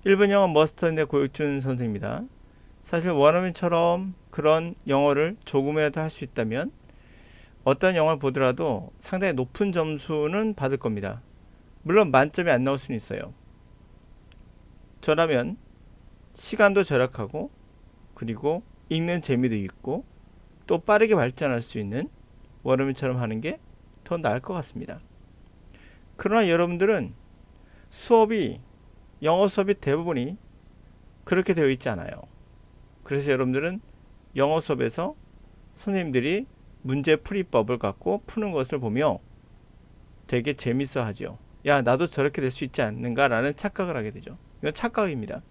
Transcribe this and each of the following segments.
일본 영어 머스터인데 고육준 선생입니다. 사실 원어민처럼 그런 영어를 조금이라도 할 수 있다면 어떤 영화를 보더라도 상당히 높은 점수는 받을 겁니다. 물론 만점이 안 나올 수는 있어요. 저라면 시간도 절약하고 그리고 읽는 재미도 있고 또 빠르게 발전할 수 있는 원어민처럼 하는 게 더 나을 것 같습니다. 그러나 여러분들은 수업이 영어 수업이 대부분이 그렇게 되어 있지 않아요. 그래서 여러분들은 영어 수업에서 선생님들이 문제 풀이법을 갖고 푸는 것을 보며 되게 재밌어 하죠. 야, 나도 저렇게 될 수 있지 않는가라는 착각을 하게 되죠. 이건 착각입니다.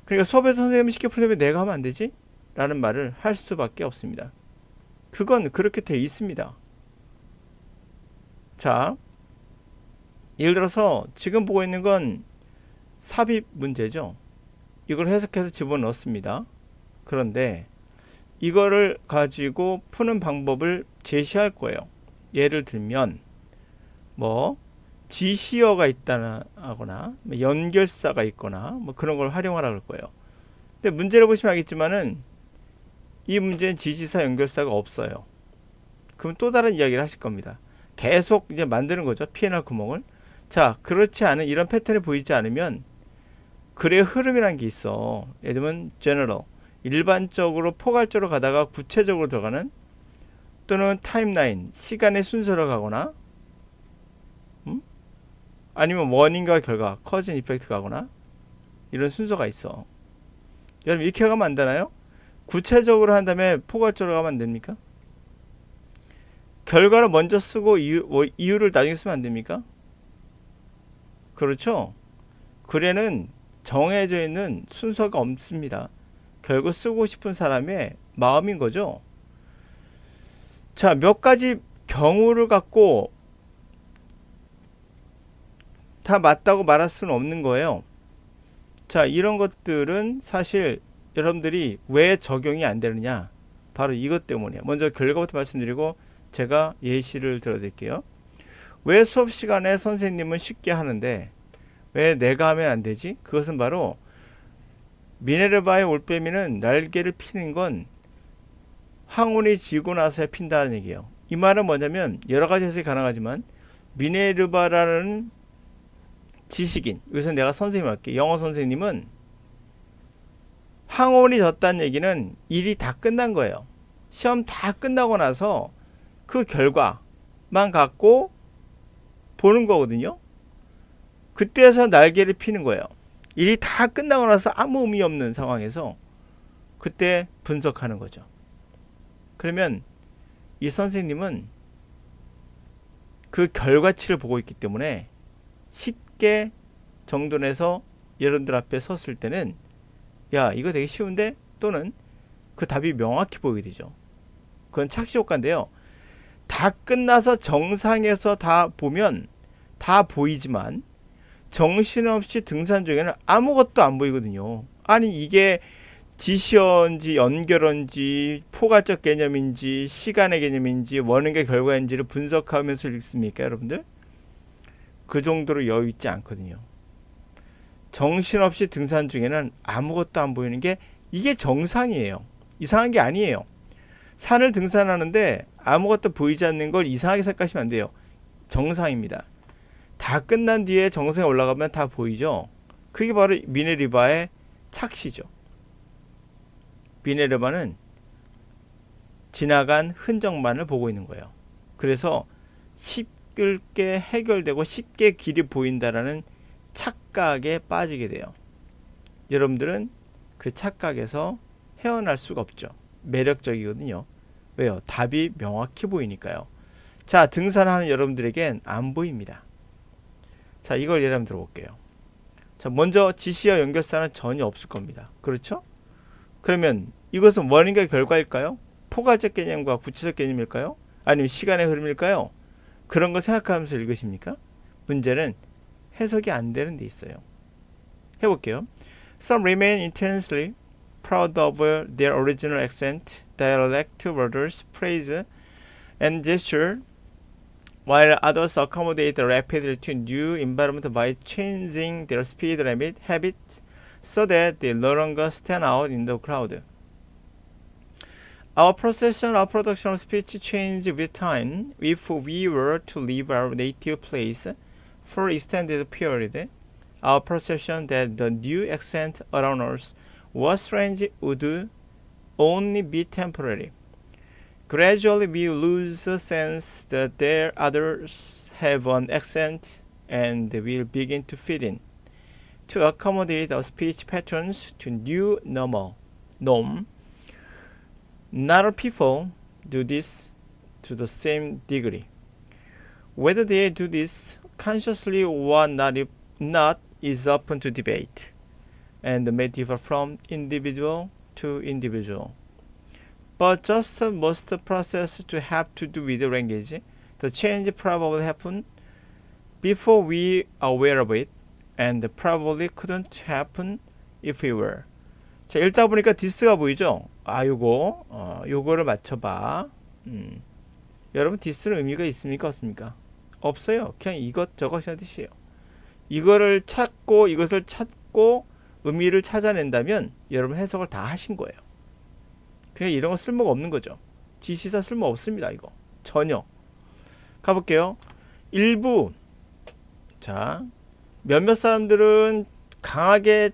그러니까 수업에서 선생님이 쉽게 풀려면 내가 하면 안 되지? 라는 말을 할 수밖에 없습니다. 그건 그렇게 돼 있습니다. 자, 예를 들어서 지금 보고 있는 건 삽입 문제죠. 이걸 해석해서 집어넣습니다. 그런데 이거를 가지고 푸는 방법을 제시할 거예요. 예를 들면 뭐 지시어가 있다거나 연결사가 있거나 뭐 그런 걸 활용하라 그럴 거예요. 근데 문제를 보시면 알겠지만은 이 문제는 지시사 연결사가 없어요. 그럼 또 다른 이야기를 하실 겁니다. 계속 이제 만드는 거죠. P&R 구멍을. 자, 그렇지 않은 이런 패턴이 보이지 않으면 글의 흐름이라는 게 있어. 예를 들면 general, 일반적으로 포괄적으로 가다가 구체적으로 들어가는, 또는 타임라인, 시간의 순서로 가거나, 아니면 원인과 결과, cause and effect 가거나 이런 순서가 있어. 여러분 이렇게 가면 안 되나요? 구체적으로 한 다음에 포괄적으로 가면 안 됩니까? 결과를 먼저 쓰고 이유를 나중에 쓰면 안 됩니까? 그렇죠? 글에는 정해져 있는 순서가 없습니다. 결국 쓰고 싶은 사람의 마음인 거죠. 자, 몇 가지 경우를 갖고 다 맞다고 말할 수는 없는 거예요. 자, 이런 것들은 사실 여러분들이 왜 적용이 안 되느냐? 바로 이것 때문이에요. 먼저 결과부터 말씀드리고 제가 예시를 들어드릴게요. 왜 수업 시간에 선생님은 쉽게 하는데 왜 내가 하면 안 되지? 그것은 바로 미네르바의 올빼미는 날개를 피는 건 항운이 지고 나서야 핀다는 얘기예요. 이 말은 뭐냐면 여러 가지 해석이 가능하지만 미네르바라는 지식인, 여기서 내가 선생님 할게. 영어 선생님은 항온이 졌다는 얘기는 일이 다 끝난 거예요. 시험 다 끝나고 나서 그 결과만 갖고 보는 거거든요. 그때서 날개를 피는 거예요. 일이 다 끝나고 나서 아무 의미 없는 상황에서 그때 분석하는 거죠. 그러면 이 선생님은 그 결과치를 보고 있기 때문에 쉽게 정돈해서 여러분들 앞에 섰을 때는 야, 이거 되게 쉬운데? 또는 그 답이 명확히 보이게 되죠. 그건 착시 효과인데요. 다 끝나서 정상에서 다 보면 다 보이지만 정신없이 등산 중에는 아무것도 안 보이거든요. 아니 이게 지시어인지 연결어인지 포괄적 개념인지 시간의 개념인지 원인과 결과인지를 분석하면서 읽습니까 여러분들? 그 정도로 여유 있지 않거든요. 정신없이 등산 중에는 아무것도 안 보이는 게 이게 정상이에요. 이상한 게 아니에요. 산을 등산하는데 아무것도 보이지 않는 걸 이상하게 생각하시면 안 돼요. 정상입니다. 다 끝난 뒤에 정상에 올라가면 다 보이죠. 그게 바로 미네르바의 착시죠. 미네르바는 지나간 흔적만을 보고 있는 거예요. 그래서 쉽게 해결되고 쉽게 길이 보인다라는 착각에 빠지게 돼요. 여러분들은 그 착각에서 헤어날 수가 없죠. 매력적이거든요. 왜요? 답이 명확히 보이니까요. 자, 등산하는 여러분들에겐 안 보입니다. 자, 이걸 예를 한번 들어볼게요. 자, 먼저 지시와 연결사는 전혀 없을 겁니다. 그렇죠? 그러면 이것은 원인과 결과일까요? 포괄적 개념과 구체적 개념일까요? 아니면 시간의 흐름일까요? 그런 거 생각하면서 읽으십니까? 문제는 해석이 안 되는 데 있어요. 해볼게요. Some remain intensely proud of their original accent, dialect, words, phrase, and gesture while others accommodate rapidly to new environment by changing their speed limit habits so that they no longer stand out in the crowd. Our procession of production of speech changes with time. If we were to leave our native place for extended period, our perception that the new accent around us was strange would only be temporary. Gradually, we lose the sense that there others have an accent and will begin to fit in, to accommodate our speech patterns to new norm. Not all people do this to the same degree. Whether they do this consciously or not is open to debate, and may differ from individual to individual. But just most process to have to do with the language, the change probably happened before we are aware of it, and probably couldn't happen if we were. 자, 읽다 보니까 디스가 보이죠? 요거를 맞춰봐. 여러분, 디스는 의미가 있습니까? 없습니까? 없어요. 그냥 이것저것 하는 뜻이에요. 이것을 찾고 의미를 찾아낸다면 여러분 해석을 다 하신 거예요. 그냥 이런 거 쓸모가 없는 거죠. 지시사 쓸모 없습니다. 이거 전혀. 가볼게요. 일부, 자, 몇몇 사람들은 강하게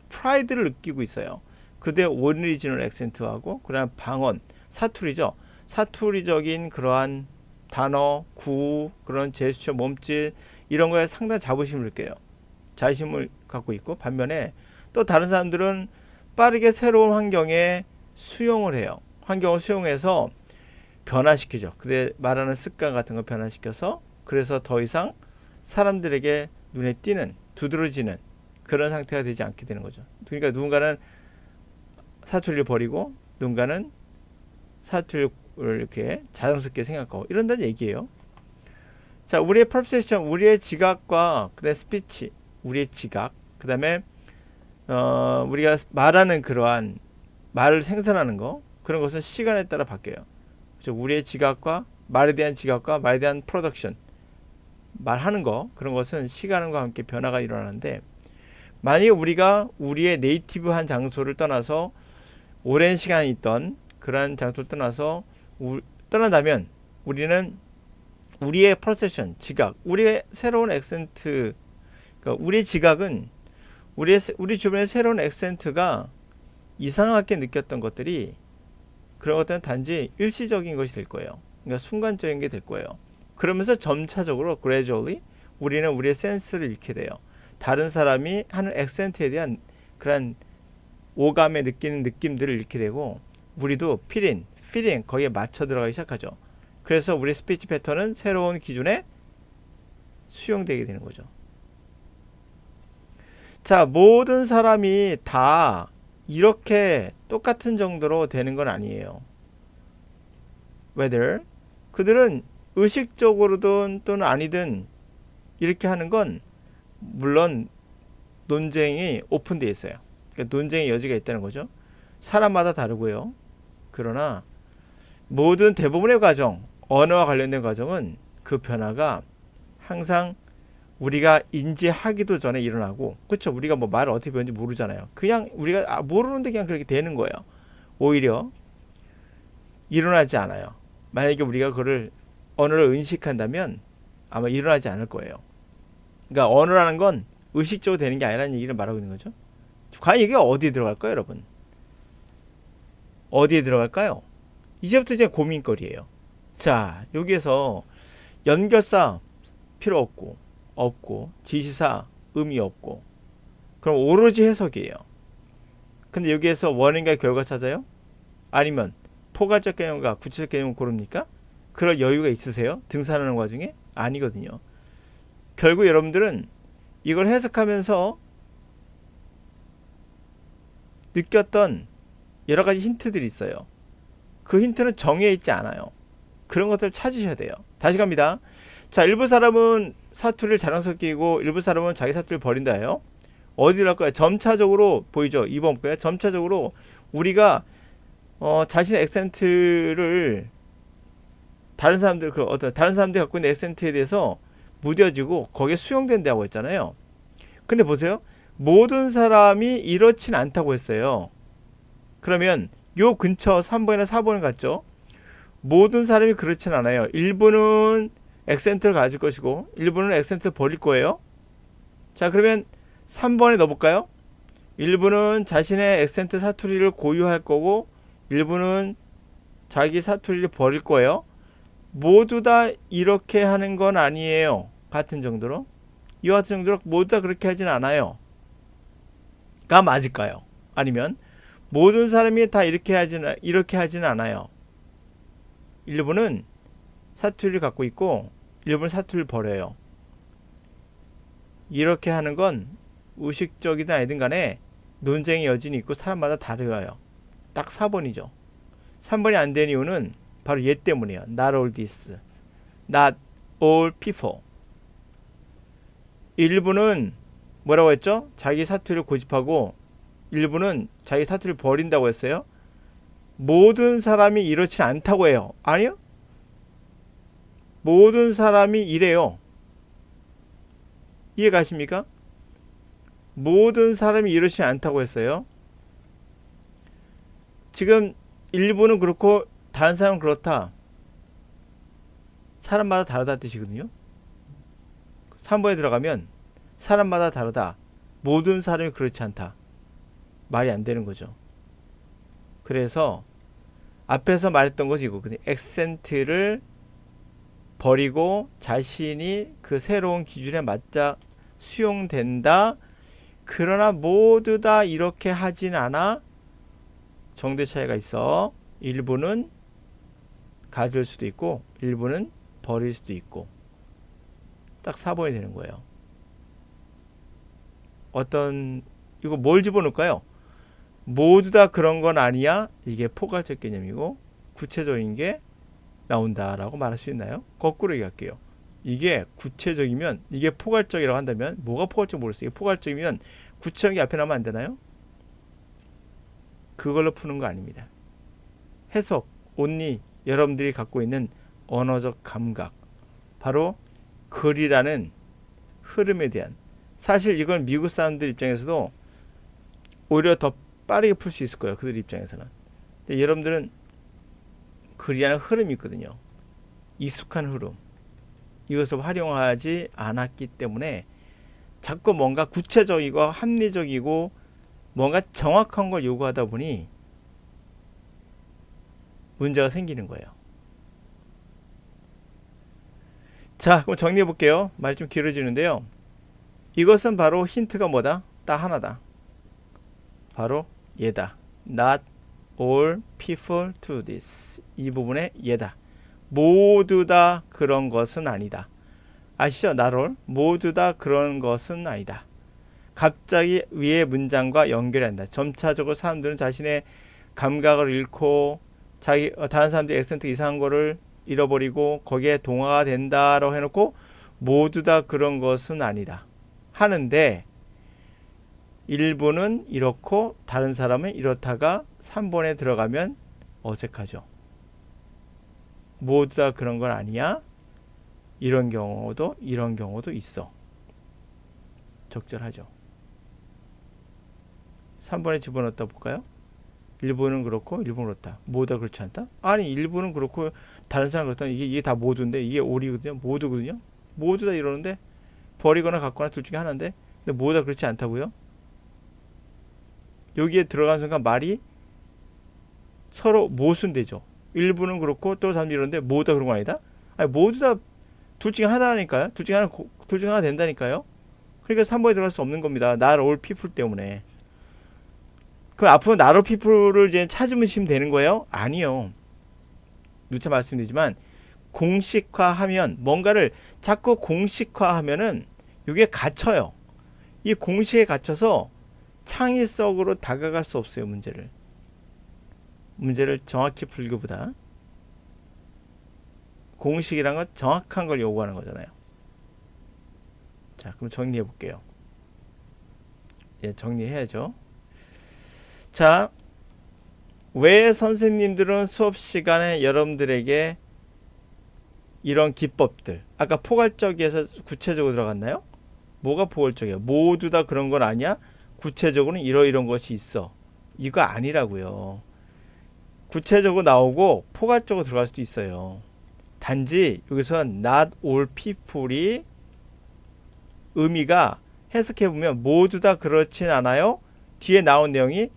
프라이드를 느끼고 있어요. 그대 오리지널 액센트하고 그다음 방언, 사투리죠. 사투리적인 그러한 단어, 구호, 그런 제스처, 몸짓 이런 거에 상당히 자부심을 느껴요. 자신을 갖고 있고, 반면에 또 다른 사람들은 빠르게 새로운 환경에 수용을 해요. 환경을 수용해서 변화시키죠. 그대 말하는 습관 같은 거 변화시켜서, 그래서 더 이상 사람들에게 눈에 띄는, 두드러지는 그런 상태가 되지 않게 되는 거죠. 그러니까 누군가는 사투리를 버리고 누군가는 사투리를 이렇게 자연스럽게 생각하고 이런다는 얘기예요. 자, 우리의 퍼셉션, 우리의 지각과 그다음에 스피치, 우리의 지각, 그다음에 우리가 말하는 그러한 말을 생산하는 거, 그런 것은 시간에 따라 바뀌어요. 그렇죠? 우리의 지각과 말에 대한 지각과 말에 대한 프로덕션, 말하는 거, 그런 것은 시간과 함께 변화가 일어나는데, 만약에 우리가 우리의 네이티브한 장소를 떠나서 오랜 시간 있던 그러한 장소를 떠난다면 우리는 우리의 퍼셉션, 지각, 우리의 새로운 액센트, 그러니까 우리의 지각은 우리 주변의 새로운 액센트가 이상하게 느꼈던 것들이, 그런 것들은 단지 일시적인 것이 될 거예요. 그러니까 순간적인 게 될 거예요. 그러면서 점차적으로 gradually 우리는 우리의 센스를 잃게 돼요. 다른 사람이 하는 액센트에 대한 그런 오감에 느끼는 느낌들을 잃게 되고, 우리도 필인 거기에 맞춰 들어가기 시작하죠. 그래서 우리의 스피치 패턴은 새로운 기준에 수용되게 되는 거죠. 자, 모든 사람이 다 이렇게 똑같은 정도로 되는 건 아니에요. whether 그들은 의식적으로든 또는 아니든 이렇게 하는 건 물론 논쟁이 오픈되어 있어요. 그러니까 논쟁의 여지가 있다는 거죠. 사람마다 다르고요. 그러나 모든 대부분의 과정, 언어와 관련된 과정은 그 변화가 항상 우리가 인지하기도 전에 일어나고, 그렇죠? 우리가 뭐 말을 어떻게 배우는지 모르잖아요. 그냥 우리가 모르는데 그냥 그렇게 되는 거예요. 오히려 일어나지 않아요. 만약에 우리가 그걸 언어를 의식한다면 아마 일어나지 않을 거예요. 그러니까 언어라는 건 의식적으로 되는 게 아니라는 얘기를 말하고 있는 거죠. 과연 이게 어디에 들어갈까요, 여러분? 어디에 들어갈까요? 이제부터 이제 고민거리예요. 자, 여기에서 연결사 필요 없고 지시사 의미 없고, 그럼 오로지 해석이에요. 근데 여기에서 원인과 결과 찾아요? 아니면 포괄적 개념과 구체적 개념을 고릅니까? 그럴 여유가 있으세요? 등산하는 과정에? 아니거든요. 결국 여러분들은 이걸 해석하면서 느꼈던 여러 가지 힌트들이 있어요. 그 힌트는 정해 있지 않아요. 그런 것들을 찾으셔야 돼요. 다시 갑니다. 자, 일부 사람은 사투리를 자랑스럽게 끼고 일부 사람은 자기 사투리를 버린다예요. 어디로 할까요? 점차적으로 보이죠? 2번 볼까요? 점차적으로 우리가 자신의 액센트를 다른 사람들 그 어떤 다른 사람들이 갖고 있는 액센트에 대해서 무뎌지고 거기에 수용된다고 했잖아요. 근데 보세요. 모든 사람이 이렇진 않다고 했어요. 그러면 요 근처 3번이나 4번을 갔죠. 모든 사람이 그렇진 않아요. 일부는 액센트를 가질 것이고 일부는 액센트를 버릴 거예요. 자, 그러면 3번에 넣어볼까요? 일부는 자신의 액센트 사투리를 고유할 거고 일부는 자기 사투리를 버릴 거예요. 모두 다 이렇게 하는 건 아니에요. 같은 정도로. 이와 같은 정도로 모두 다 그렇게 하진 않아요. 가 맞을까요? 아니면 모든 사람이 다 이렇게 하지는 않아요. 일부는 사투리를 갖고 있고 일부는 사투리를 버려요. 이렇게 하는 건 의식적이든 아니든 간에 논쟁의 여진이 있고 사람마다 다르요. 딱 4번이죠. 3번이 안 된 이유는 바로 얘 때문이에요. Not all this. Not all people. 일부는 뭐라고 했죠? 자기 사투리를 고집하고 일부는 자기 사투리를 버린다고 했어요. 모든 사람이 이렇지 않다고 해요. 아니요. 모든 사람이 이래요. 이해 가십니까? 모든 사람이 이렇지 않다고 했어요. 지금 일부는 그렇고 다른 사람은 그렇다. 사람마다 다르다 뜻이거든요. 3번에 들어가면 사람마다 다르다. 모든 사람이 그렇지 않다. 말이 안 되는 거죠. 그래서 앞에서 말했던 것이 이거거든요. 액센트를 버리고 자신이 그 새로운 기준에 맞자 수용된다. 그러나 모두 다 이렇게 하진 않아. 정도의 차이가 있어. 일부는 가질 수도 있고 일부는 버릴 수도 있고. 딱 4번이 되는 거예요. 이거 뭘 집어넣을까요? 모두 다 그런 건 아니야. 이게 포괄적 개념이고 구체적인 게 나온다라고 말할 수 있나요? 거꾸로 얘기할게요. 이게 구체적이면 이게 포괄적이라고 한다면 뭐가 포괄적 모르겠어요. 이게 포괄적이면 구체적인 게 앞에 나오면 안 되나요? 그걸로 푸는 거 아닙니다. 해석, 온리 여러분들이 갖고 있는 언어적 감각 바로 글이라는 흐름에 대한 사실 이걸 미국 사람들 입장에서도 오히려 더 빠르게 풀 수 있을 거예요. 그들 입장에서는. 근데 여러분들은 글이라는 흐름이 있거든요. 익숙한 흐름. 이것을 활용하지 않았기 때문에 자꾸 뭔가 구체적이고 합리적이고 뭔가 정확한 걸 요구하다 보니 문제가 생기는 거예요. 자, 그럼 정리해 볼게요. 말이 좀 길어지는데요. 이것은 바로 힌트가 뭐다? 딱 하나다. 바로 얘다. Not all people do this. 이 부분의 얘다. 모두 다 그런 것은 아니다. 아시죠? Not all. 모두 다 그런 것은 아니다. 갑자기 위의 문장과 연결이 한다. 점차적으로 사람들은 자신의 감각을 잃고 다른 사람들이 액센트 이상한 거를 잃어버리고 거기에 동화가 된다라고 해놓고 모두 다 그런 것은 아니다. 하는데 일부는 이렇고 다른 사람은 이렇다가 3번에 들어가면 어색하죠. 모두 다 그런 건 아니야. 이런 경우도 있어. 적절하죠. 3번에 집어넣었다 볼까요? 일부는 그렇고 일부는 그렇다. 모두 다 그렇지 않다? 아니 일부는 그렇고 다른 사람은 그렇다. 이게 다 모두인데 이게 올이거든요. 모두거든요. 모두 다 이러는데 버리거나 갖거나 둘 중에 하나인데 근데 모두 다 그렇지 않다고요? 여기에 들어간 순간 말이 서로 모순되죠. 일부는 그렇고 또 사람들이 이러는데 모두 다 그런 거 아니다? 아니 모두 다 둘 중에 하나라니까요. 둘 중에 하나 된다니까요. 그러니까 3번에 들어갈 수 없는 겁니다. Not all people 때문에. 그럼 앞으로 not all people를 이제 찾으시면 되는 거예요? 아니요. 누차 말씀드리지만 공식화하면 뭔가를 자꾸 공식화하면은 이게 갇혀요. 이 공식에 갇혀서 창의성으로 다가갈 수 없어요. 문제를 정확히 풀기보다 공식이란 건 정확한 걸 요구하는 거잖아요. 자, 그럼 정리해 볼게요. 예, 정리해야죠. 자, 왜 선생님들은 수업 시간에 여러분들에게 이런 기법들. 아까 포괄적에서 구체적으로 들어갔나요? 뭐가 포괄적이야? 모두 다 그런 건 아니야? 구체적으로는 이런 것이 있어. 이거 아니라고요. 구체적으로 나오고 포괄적으로 들어갈 수도 있어요. 단지 여기서 not all people이 의미가 해석해보면 모두 다 그렇진 않아요. 뒤에 나온 내용이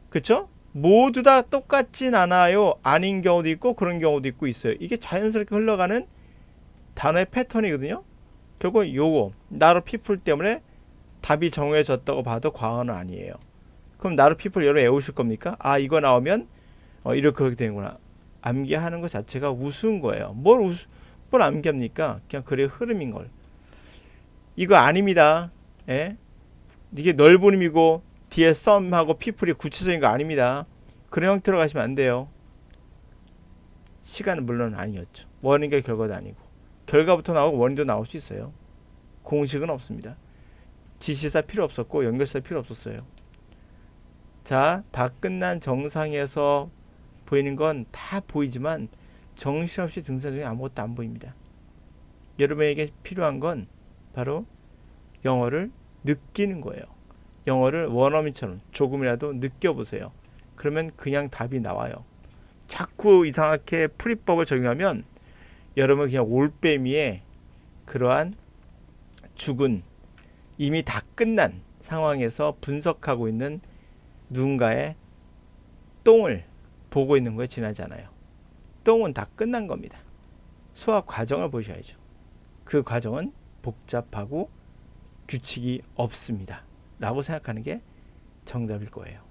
그쵸? 모두 다 똑같진 않아요. 아닌 경우도 있고 그런 경우도 있고 있어요. 이게 자연스럽게 흘러가는 단어의 패턴이거든요. 결국 요거 나로 피플 때문에 답이 정해졌다고 봐도 과언은 아니에요. 그럼 나로 피플 여러분 외우실 겁니까? 아 이거 나오면 이렇게 그렇게 되는구나. 암기하는 것 자체가 우스운 거예요. 뭘 암기합니까? 그냥 글의 흐름인 걸. 이거 아닙니다. 예? 이게 넓은 의미고 뒤에 썸하고 피플이 구체적인 거 아닙니다. 그런 형태로 가시면 안 돼요. 시간은 물론 아니었죠. 원인과 결과도 아니고. 결과부터 나오고 원인도 나올 수 있어요. 공식은 없습니다. 지시사 필요 없었고 연결사 필요 없었어요. 자, 다 끝난 정상에서 보이는 건 다 보이지만 정신없이 등산 중에 아무것도 안 보입니다. 여러분에게 필요한 건 바로 영어를 느끼는 거예요. 영어를 원어민처럼 조금이라도 느껴보세요. 그러면 그냥 답이 나와요. 자꾸 이상하게 풀이법을 적용하면 여러분 그냥 올빼미의 그러한 죽은 이미 다 끝난 상황에서 분석하고 있는 누군가의 똥을 보고 있는 거에 지나지 않아요. 똥은 다 끝난 겁니다. 수학 과정을 보셔야죠. 그 과정은 복잡하고 규칙이 없습니다. 라고 생각하는 게 정답일 거예요.